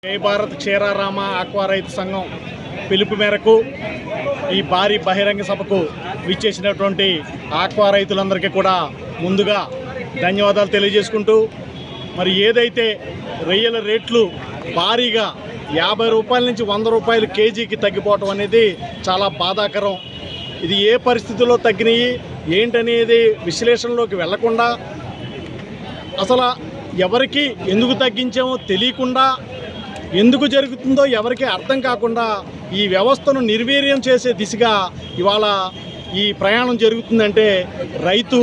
జై భారత్ క్షీరారామ ఆక్వా రైతు సంఘం పిలుపు మేరకు ఈ భారీ బహిరంగ సభకు విచ్చేసినటువంటి ఆక్వా రైతులందరికీ కూడా ముందుగా ధన్యవాదాలు తెలియజేసుకుంటూ, మరి ఏదైతే రొయ్యల రేట్లు భారీగా 50 రూపాయల నుంచి 100 రూపాయలు కేజీకి తగ్గిపోవటం అనేది చాలా బాధాకరం. ఇది ఏ పరిస్థితుల్లో తగ్గినాయి ఏంటనేది విశ్లేషణలోకి వెళ్లకుండా, అసలు ఎవరికి ఎందుకు తగ్గించామో తెలియకుండా, ఎందుకు జరుగుతుందో ఎవరికి అర్థం కాకుండా ఈ వ్యవస్థను నిర్వీర్యం చేసే దిశగా ఇవాళ ఈ ప్రయాణం జరుగుతుందంటే రైతు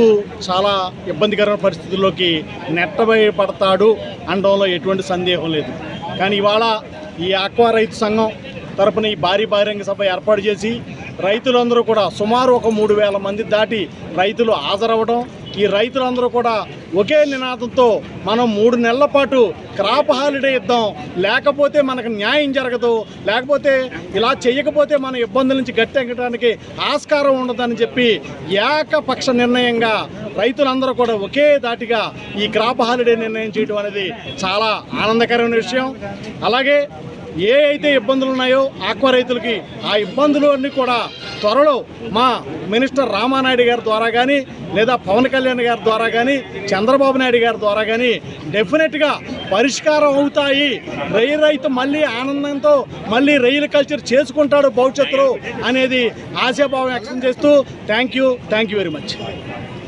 చాలా ఇబ్బందికరమైన పరిస్థితుల్లోకి నెట్టబడతాడు అనడంలో ఎటువంటి సందేహం లేదు. కానీ ఇవాళ ఈ ఆక్వా రైతు సంఘం తరపున ఈ భారీ బహిరంగ సభ ఏర్పాటు చేసి రైతులందరూ కూడా సుమారు ఒక 3,000 మంది దాటి రైతులు హాజరవ్వడం, ఈ రైతులందరూ కూడా ఒకే నినాదంతో మనం 3 నెలల పాటు క్రాప్ హాలిడే ఇద్దాం, లేకపోతే మనకు న్యాయం జరగదు, లేకపోతే ఇలా చేయకపోతే మన ఇబ్బందుల నుంచి గట్టెక్కడానికి ఆస్కారం ఉండదని చెప్పి ఏకపక్ష నిర్ణయంగా రైతులందరూ కూడా ఒకే దాటిగా ఈ క్రాప్ హాలిడే నిర్ణయం చేయడం అనేది చాలా ఆనందకరమైన విషయం. అలాగే ఏ అయితే ఇబ్బందులు ఉన్నాయో ఆక్వా రైతులకి ఆ ఇబ్బందులు అన్నీ కూడా త్వరలో మా మినిస్టర్ రామానాయుడు గారి ద్వారా కానీ, లేదా పవన్ కళ్యాణ్ గారి ద్వారా కానీ, చంద్రబాబు నాయుడు గారి ద్వారా కానీ డెఫినెట్గా పరిష్కారం అవుతాయి. రైతు మళ్ళీ ఆనందంతో మళ్ళీ రొయ్యల కల్చర్ చేసుకుంటాడు భవిష్యత్తులో అనేది ఆశాభావం వ్యక్తం చేస్తూ థ్యాంక్ యూ వెరీ మచ్.